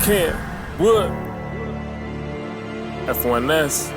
KamWood, F1S.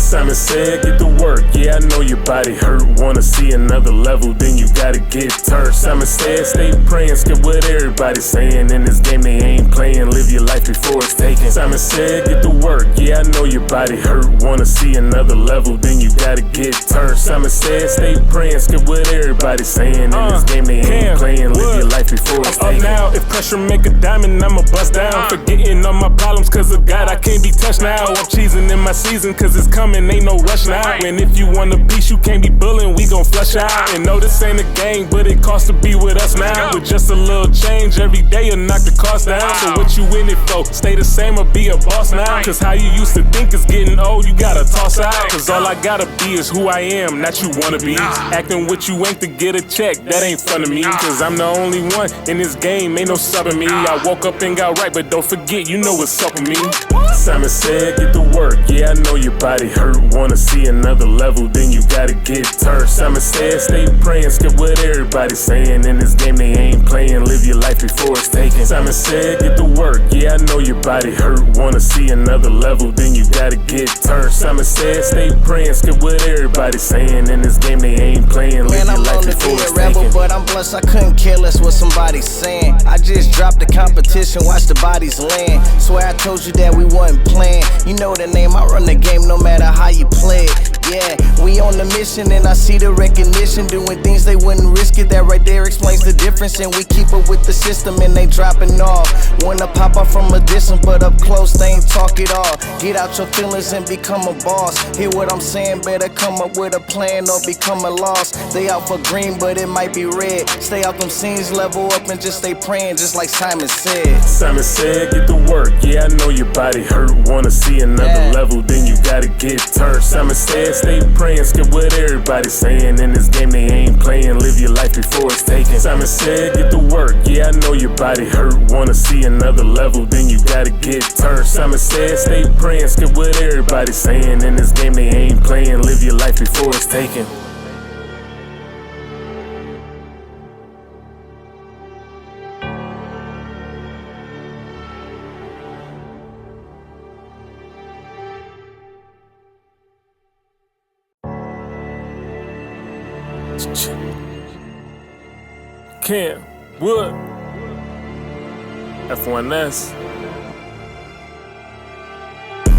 Simon said, get to work, yeah, I know your body hurt. Wanna see another level, then you gotta get turned. Simon said, stay praying, skip what everybody's saying. In this game they ain't playing, live your life before it's taken. Simon said, get to work, yeah, I know your body hurt. Wanna see another level, then you gotta get turned. Simon said, stay praying, skip what everybody's saying. In this game they ain't playing, live your life before it's taken. Now, if pressure make a diamond, I'ma bust down. Forgetting all my problems, cause of God, I can't be touched now. I'm cheesing in my season, cause it's coming. Ain't no rush now. And if you want a piece, you can't be bullying, we gon' flush out. And no, this ain't a game, but it costs to be with us now. With just a little change every day, you'll knock the cost down. So what you in it for? Stay the same or be a boss now? Cause how you used to think is getting old, you gotta toss out. Cause all I gotta be is who I am, not you wanna be. Acting what you ain't to get a check, that ain't fun to me. Cause I'm the only one in this game, ain't no subbing me. I woke up and got right, but don't forget, you know what's up with me. Simon said, get to work, yeah, I know your body hurt. Wanna see another level, then you gotta get turned. Simon said, stay praying, skip what everybody's saying. In this game they ain't playing, live your life before it's taken. Simon said, get to work, yeah, I know your body hurt. Wanna see another level, then you gotta get turned. Simon said, stay praying, skip what everybody's saying. In this game they ain't playing, live your life before it's taken. Man, I'm known to be a rebel, but I'm blessed, I couldn't care less what somebody's saying. I just dropped the competition, watch the bodies land. Swear I told you that we wasn't playing. You know the name, I run the game no matter how you play it. Yeah, we on the mission and I see the recognition. Doing things they wouldn't risk it, that right there explains the difference. And we keep up with the system and they dropping off. Wanna pop up from a distance, but up close they ain't talk it all. Get out your feelings and become a boss. Hear what I'm saying, better come up with a plan or become a loss. They out for green, but it might be red. Stay out them scenes, level up and just stay praying, just like Simon said. Simon said, get to work, yeah, I know your body hurt. Wanna see another level, then you gotta get turned. Simon said, stay praying, skip what everybody's saying. In this game they ain't playing, live your life before it's taken. Simon said, get to work, yeah, I know your body hurt. Wanna see another level, then you gotta get turned. Simon said, stay praying, skip what everybody's saying. In this game they ain't playing, live your life before it's taken. KamWood, F1S.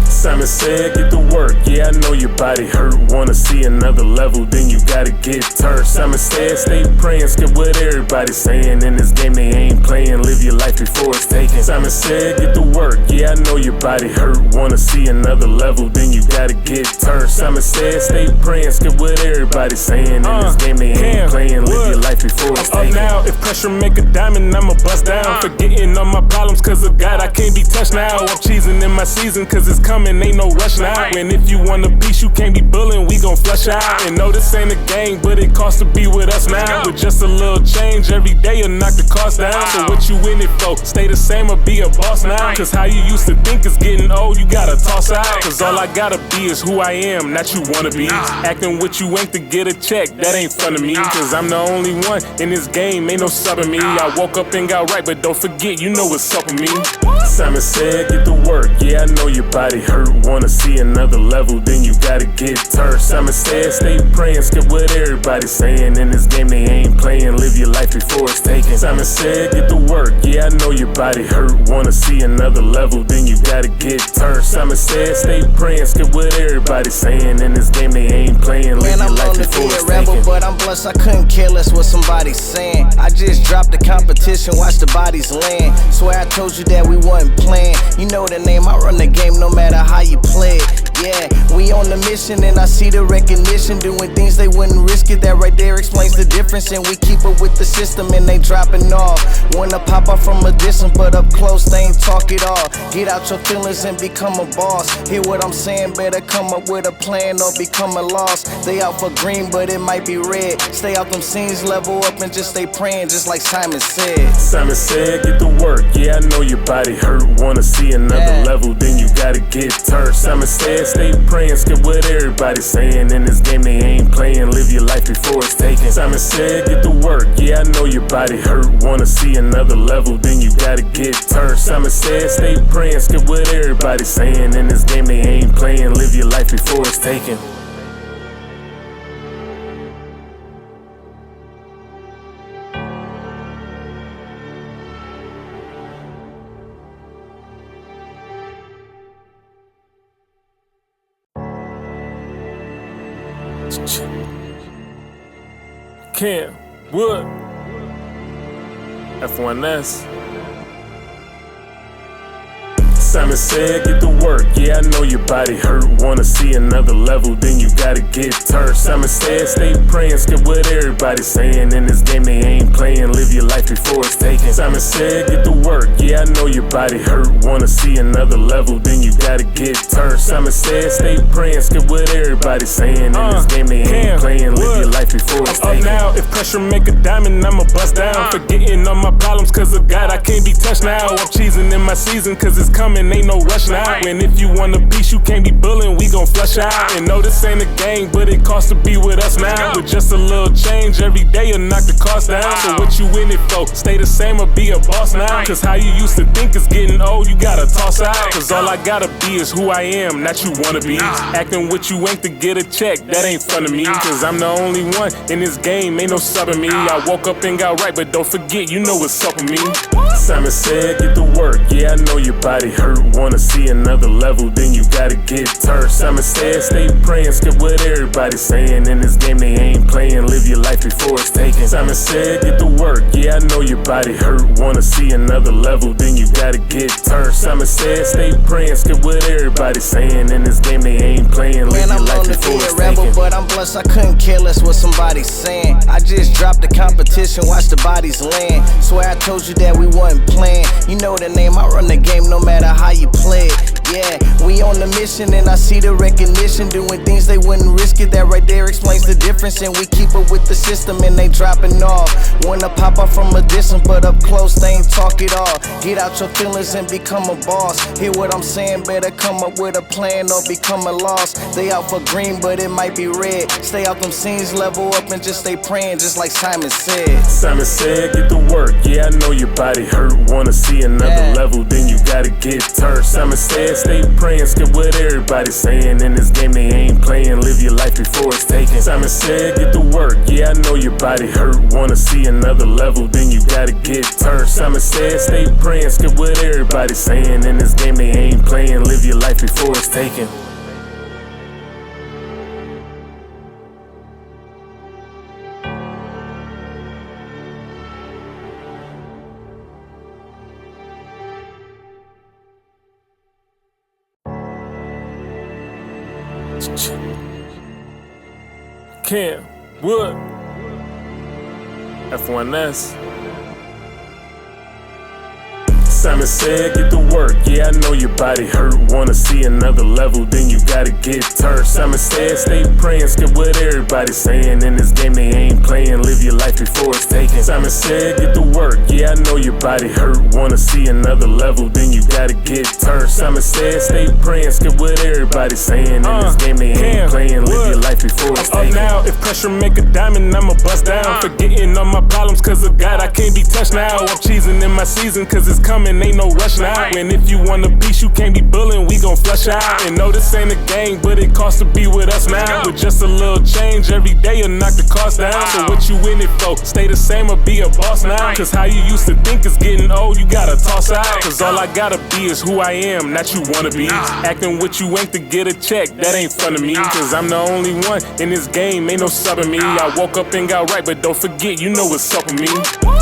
Simon said, get to work, yeah, I know your body hurt. Wanna see another level, then you gotta get turned. Simon said, stay praying, skip what everybody's saying. In this game they ain't playing, live your life before it's taken. Simon said, get to work, yeah, I know your body hurt. Wanna see another level, then you gotta get turned. Simon said, stay praying, skip what everybody's saying. In this game they ain't playing, live your life before it's taken. Now, if pressure make a diamond, I'ma bust down. Forgetting all my problems, cause of God, I can't be touched now. I'm cheesing in my season, cause it's coming. Ain't no rush now. And if you want a piece, you can't be bullying, we gon' flush out. And no, this ain't a game, but it costs to be with us now. With just a little change every day, you'll knock the cost down. So what you in it for? Stay the same or be a boss now? Cause how you used to think is getting old, you gotta toss out. Cause all I gotta be is who I am, not you wanna be. Acting what you ain't to get a check, that ain't fun to me. Cause I'm the only one in this game, ain't no subbing me. I woke up and got right, but don't forget, you know what's up with me. Simon said, get to work, yeah, I know your body hurt. Wanna see another level, then you gotta get turned. Simon said, stay praying, skip what everybody's saying. In this game they ain't playing, live your life before it's taken. Simon said, get to work, yeah, I know your body hurt. Wanna see another level, then you gotta get turned. Simon said, stay praying, skip what everybody's saying. In this game they ain't playing, live your life before it's taken. Man, I'm known to be a rebel, but I'm blessed, I couldn't care less what somebody's saying. I just dropped the competition, watch the bodies land. Swear I told you that we wasn't playing. You know the name, I run the game no matter how you play it. Yeah, we on the mission and I see the recognition. Doing things they wouldn't risk it, that right there explains the difference. And we keep up with the system and they dropping off. Wanna pop up from a distance, but up close they ain't talk it all. Get out your feelings and become a boss. Hear what I'm saying, better come up with a plan or become a loss. They out for green, but it might be red. red. Stay out them scenes, level up and just stay praying, just like Simon said. Simon said, get to work, yeah, I know your body hurt. Wanna see another level, then you gotta get turned. Simon said, stay praying, skip what everybody's saying. In this game they ain't playing, live your life before it's taken. Simon said, get to work, yeah, I know your body hurt. Wanna see another level, then you gotta get turned. Simon said, stay praying, skip what everybody's saying. In this game they ain't playing, live your life before it's taken. KamWood F1S. Simon said, get to work, yeah, I know your body hurt. Wanna see another level, then you gotta get turned. Simon said, stay praying, skip what everybody's saying. In this game they ain't playing, live your life before it's taken. Simon said, get to work, yeah, I know your body hurt. Wanna see another level, then you gotta get turned. Simon said, stay praying, skip what everybody's saying. In this game they ain't playing, live your life before it's taken. Now, if pressure make a diamond, I'ma bust down. Forgetting all my problems, cause of God, I can't be touched now. I'm cheesing in my season, cause it's coming. Ain't no rush now. And if you want a piece, you can't be bullying, we gon' flush out. And no, this ain't a game, but it costs to be with us now. With just a little change every day, you'll knock the cost down. So what you in it for? Stay the same or be a boss now? Cause how you used to think is getting old, you gotta toss out. Cause all I gotta be is who I am, not you wanna be. Acting what you ain't to get a check, that ain't fun to me. Cause I'm the only one in this game, ain't no subbing me. I woke up and got right, but don't forget, you know what's up with me. Simon said, get to work, yeah, I know your body hurt. Wanna see another level, then you gotta get turned. Simon said, stay praying, skip what everybody's saying. In this game they ain't playing, live your life before it's taken. Simon said, get to work, yeah, I know your body hurt. Wanna see another level, then you gotta get turned. Simon said, stay praying, skip what everybody's saying. In this game they ain't playing, live your life before it's taken. Man, I'm known to be a rebel, but I'm blessed, I couldn't care less what somebody's saying. I just dropped the competition, watch the bodies land. Swear I told you that we wasn't playing. You know the name, I run the game no matter how you play it. Yeah, we on the mission and I see the recognition. Doing things they wouldn't risk it, that right there explains the difference. And we keep up with the system and they dropping off. Wanna pop up from a distance, but up close they ain't talk it all. Get out your feelings and become a boss. Hear what I'm saying, better come up with a plan or become a loss. They out for green, but it might be red. Stay out them scenes, level up and just stay praying, just like Simon said. Simon said, get to work, yeah, I know your body hurt. Wanna see another level, then you gotta get turned. Simon said, stay praying, skip what everybody's saying. In this game they ain't playing, live your life before it's taken. Simon said, get to work, yeah, I know your body hurt. Wanna see another level, then you gotta get turned. Simon said, stay praying, skip what everybody's saying. In this game they ain't playing, live your life before it's taken. KamWood F1S. Simon said, get to work, yeah, I know your body hurt. Wanna see another level, then you gotta get turned. Simon said, stay praying, skip what everybody's saying. In this game they ain't playing, live your life before it's taken. Simon said, get to work, yeah, I know your body hurt. Wanna see another level, then you gotta get turned. Simon said, stay praying, skip what everybody's saying. In this game they ain't playing, live your life before it's taken. Now, if pressure make a diamond, I'ma bust down. Forgetting all my problems, cause of God, I can't be touched now. I'm cheesing in my season, cause it's coming. Ain't no rush now. And if you want a piece, you can't be bullying, we gon' flush out. And no, this ain't a game, but it costs to be with us now. With just a little change every day, you'll knock the cost down. So what you in it for? Stay the same or be a boss now? Cause how you used to think is getting old, you gotta toss out. Cause all I gotta be is who I am, not you wanna be. Acting what you ain't to get a check, that ain't fun to me. Cause I'm the only one in this game, ain't no subbing me. I woke up and got right, but don't forget, you know what's up with me.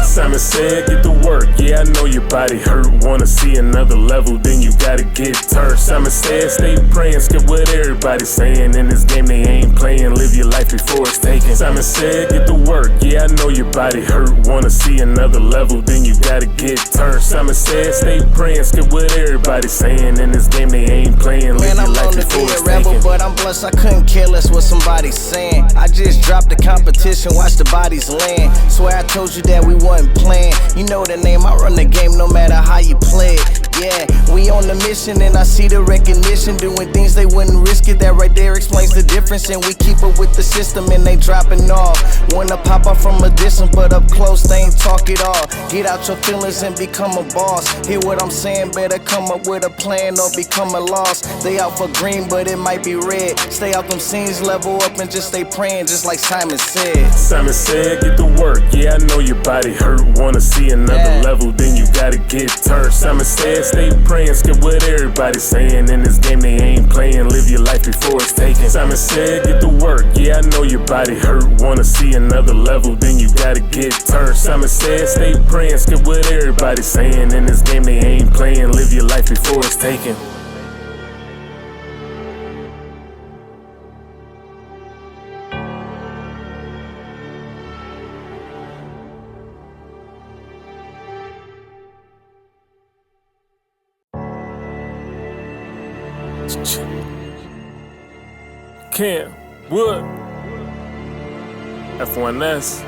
Simon said, get to work, yeah, I know your body hurt. Wanna see another level, then you gotta get turned. Simon said, stay praying, skip what everybody's saying. In this game they ain't playing, live your life before it's taken. Simon said, get to work, yeah, I know your body hurt. Wanna see another level, then you gotta get turned. Simon said, stay praying, skip what everybody's saying. In this game they ain't playing, live your life before it's taken. Man, I'm known to be a rebel, but I'm blessed, I couldn't care less what somebody's saying. I just dropped the competition, watch the bodies land. Swear I told you that we wasn't playing. You know the name, I run the game no matter how you play it. Yeah, we on the mission and I see the recognition. Doing things they wouldn't risk it, that right there explains the difference. And we keep up with the system and they dropping off. Wanna pop up from a distance, but up close they ain't talk it all. Get out your feelings and become a boss. Hear what I'm saying, better come up with a plan or become a loss. They out for green, but it might be red. Stay out them scenes, level up and just stay praying, just like Simon said. Simon said, get to work, yeah, I know your body hurt. Wanna see another level, then you gotta get turned. Simon said, stay praying, skip what everybody's saying. In this game they ain't playing, live your life before it's taken. Simon said, get to work, yeah, I know your body hurt. Wanna see another level, then you gotta get turned. Simon said, stay praying, skip what everybody's saying. In this game they ain't playing, live your life before it's taken. KamWood F1S.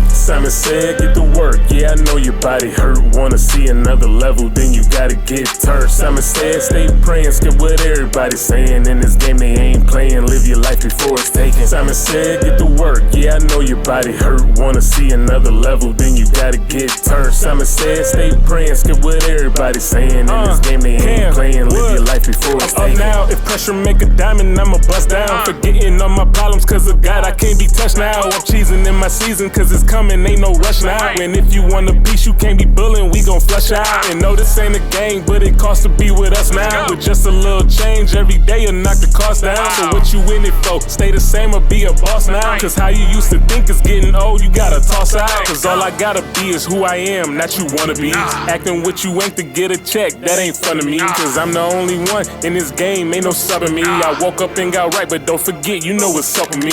Simon said, get to work, yeah, I know your body hurt. Wanna see another level, then you gotta get turned. Simon said, stay praying, skip what everybody's saying. In this game they ain't playing, live your life before it's taken. Simon said, get to work, yeah, I know your body hurt. Wanna see another level, then you gotta get turned. Simon said, stay praying, skip what everybody's saying. In this game they ain't playing, live your life before it's taken. Now, if pressure make a diamond, I'ma bust down. Forgetting all my problems, cause of God, I can't be touched now. I'm cheesing in my season, cause it's coming. Ain't no rush now. And if you want a piece, you can't be bullying, we gon' flush out. And no, this ain't a game, but it costs to be with us now. With just a little change every day, you'll knock the cost down. So what you in it for? Stay the same or be a boss now? Cause how you used to think is getting old, you gotta toss out. Cause all I gotta be is who I am, not you wanna be. Acting what you ain't to get a check, that ain't fun to me. Cause I'm the only one in this game, ain't no subbing me. I woke up and got right, but don't forget, you know what's up with me.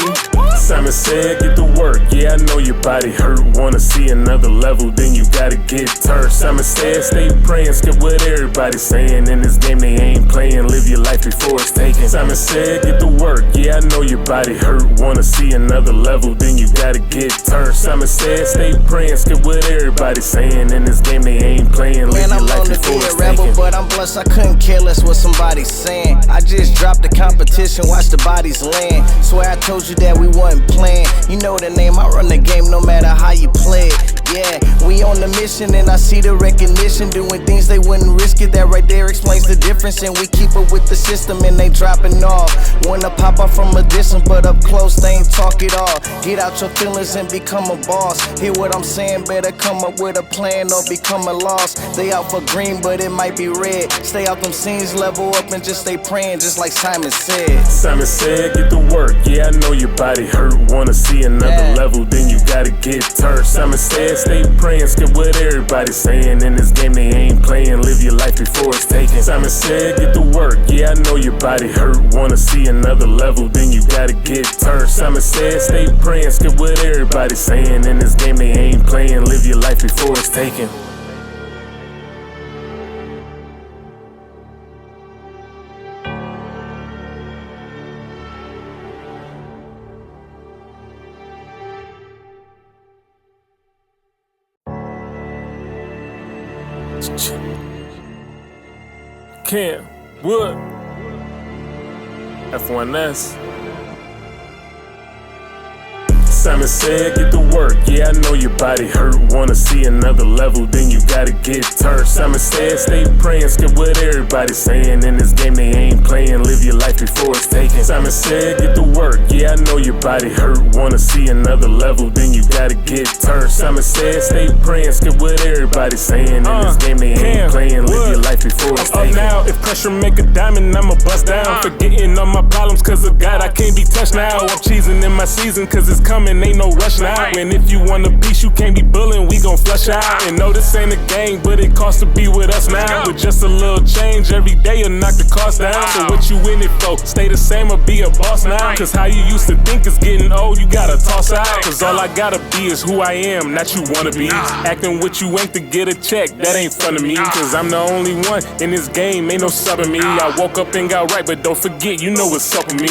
Simon said, get to work, yeah, I know your body hurt. Wanna see another level, then you gotta get turned. Simon said, stay praying, skip what everybody's saying. In this game they ain't playing, live your life before it's taken. Simon said, get to work, yeah, I know your body hurt. Wanna see another level, then you gotta get turned. Simon said, stay praying, skip what everybody's saying. In this game they ain't playing, live your life before it's taken. Man, I'm known to be a rebel, but I'm blessed, I couldn't care less what somebody's saying. I just dropped the competition, watch the bodies land. Swear I told you that we wasn't playing. You know the name, I run the game no matter how you play it. Yeah, we on the mission and I see the recognition. Doing things they wouldn't risk it, that right there explains the difference. And we keep up with the system and they dropping off. Wanna pop up from a distance, but up close they ain't talk it all. Get out your feelings and become a boss. Hear what I'm saying, better come up with a plan or become a loss. They out for green, but it might be red. Stay out them scenes, level up and just stay praying, just like Simon said. Simon said, get to work, yeah, I know your body hurt. Wanna see another level, then you gotta get turned. Simon said, stay praying, skip what everybody's saying. In this game they ain't playing, live your life before it's taken. Simon said, get to work, yeah, I know your body hurt. Wanna see another level, then you gotta get turned. Simon said, stay praying, skip what everybody's saying. In this game they ain't playing, live your life before it's taken. KamWood F1S. Simon said, get to work, yeah, I know your body hurt. Wanna see another level, then you gotta get turned. Simon said, stay praying, skip what everybody's saying. In this game they ain't playing, live your life before it's taken. Simon said, get to work, yeah, I know your body hurt. Wanna see another level, then you gotta get turned. Simon said, stay praying, skip what everybody's saying. In this game they ain't playing, live your life before it's taken. Now, if pressure make a diamond, I'ma bust down. Forgetting all my problems, cause of God, I can't be touched now. I'm cheesing in my season, cause it's coming. coming, ain't no rush now. And if you want a piece, you can't be bullying, we gon' flush out. And no, this ain't a gang, but it costs to be with us now. With just a little change every day, you'll knock the cost down. So what you in it for? Stay the same or be a boss now? Cause how you used to think is getting old, you gotta toss out. Cause all I gotta be is who I am, not you wanna be. Acting what you ain't to get a check, that ain't fun to me. Cause I'm the only one in this game, ain't no subbing me. I woke up and got right, but don't forget, you know what's up with me.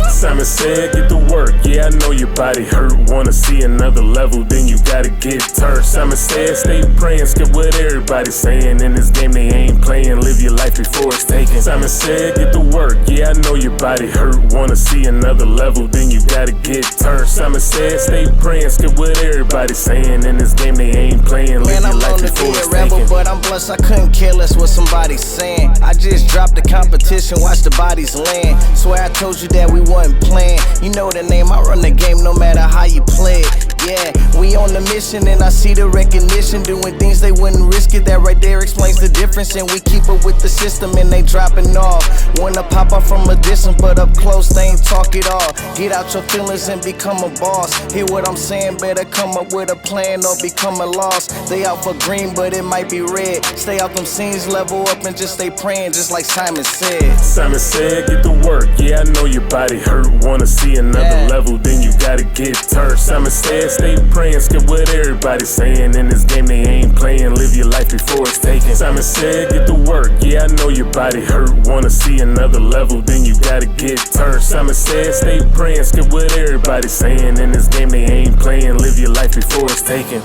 Simon said, get to work, yeah, I know your body hurt. Wanna see another level, then you gotta get turned. Simon said, stay praying, skip what everybody's saying. In this game they ain't playing, live your life before it's taken. Simon said, get to work, yeah, I know your body hurt. Wanna see another level, then you gotta get turned. Simon said, stay praying, skip what everybody's saying. In this game they ain't playing, live your life before it's taken. Man, I'm known to be a rebel, but I'm blessed, I couldn't care less what somebody's saying. I just dropped the competition, watch the bodies land. Swear I told you that we wasn't playing. You know the name, I run the game no matter how you play it. Yeah, we on the mission and I see the recognition. Doing things they wouldn't risk it, that right there explains the difference. And we keep up with the system and they dropping off. Wanna pop up from a distance, but up close they ain't talk it all. Get out your feelings and become a boss. Hear what I'm saying, better come up with a plan or become a loss. They out for green, but it might be red. Stay out them scenes, level up and just stay praying, just like Simon said. Simon said, get to work, yeah, I know your body hurt. Wanna see another level, then you gotta get turned. Simon said, stay praying, skip what everybody's saying. In this game they ain't playing, live your life before it's taken. Simon said, get to work, yeah, I know your body hurt. Wanna see another level, then you gotta get turned. Simon said, stay praying, skip what everybody's saying. In this game they ain't playing, live your life before it's taken.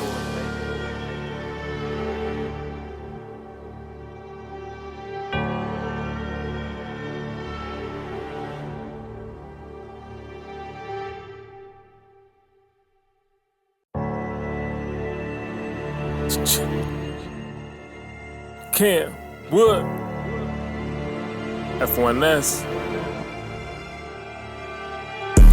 KamWood F1S.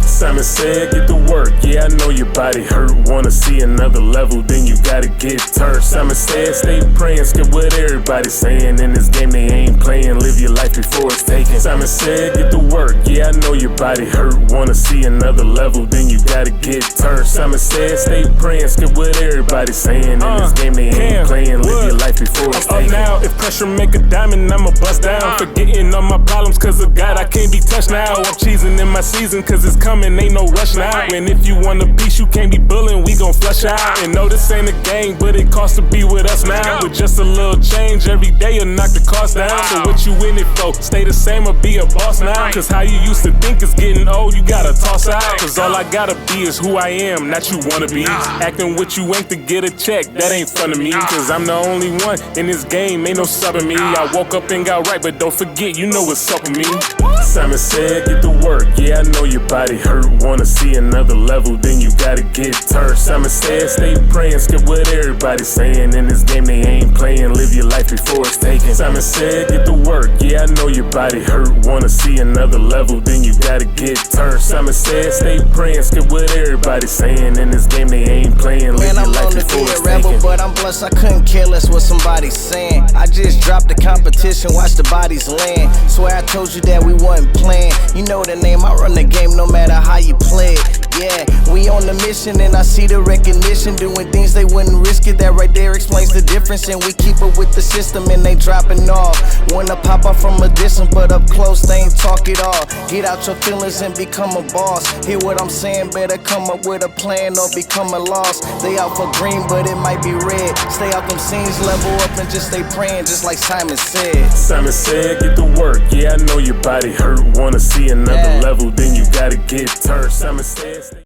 Simon said, get to work, yeah, I know your body hurt. Wanna see another level, then you gotta get turned. Simon said, stay praying, skip what everybody's saying. In this game they ain't playing, live your life before it's taken. Simon said, get to work, yeah, I know your body hurt. Wanna see another level, then you gotta get turned. Simon said, stay praying, skip what everybody's saying. In this game they ain't playing, live your life before it's taken. Now, if pressure make a diamond, I'ma bust down. Forgetting all my problems, cause of God, I can't be touched now. I'm cheesing in my season, cause it's coming, ain't no rush now. And if you want a piece, you can't be bullying, we gon' flush out. And no, this ain't a gang, but it costs to be with us now. With just a little change every day, you'll knock the cost down. So what you in it for? Stay the same or be a boss now? Cause how you used to think is getting old, you gotta toss out. Cause all I gotta be is who I am, not you wanna be. Acting what you ain't to get a check, that ain't fun to me. Cause I'm the only one in this game, ain't no subbing me. I woke up and got right, but don't forget, you know what's up with me. Simon said, get to work, yeah, I know your body hurt. Wanna see another level, then you gotta get turned. Simon said, stay praying, skip what everybody's saying. In this game they ain't playing, live your life before it's taken. Simon said, get to work, yeah, I know your body hurt. Wanna see another level, then you gotta get turned. Simon said, stay praying, skip what everybody's saying. In this game they ain't playing, live your life before it's taken. Man, I'm known to be a rebel, but I'm blessed, I couldn't care less what somebody's saying. I just dropped the competition, watch the bodies land. Swear I told you that we wasn't playing. You know the name, I run the game no matter how you play it. Yeah, we on the mission and I see the recognition. Doing things they wouldn't risk it, that right there explains the difference. And we keep up with the system and they dropping off. Wanna pop up from a distance, but up close they ain't talk it all. Get out your feelings and become a boss. Hear what I'm saying, better come up with a plan or become a loss. They out for green, but it might be red. Stay out them scenes, level up and just stay praying, just like Simon said. Simon said, get to work, yeah, I know your body hurt. Wanna see another level, then you gotta get turned. Simon said,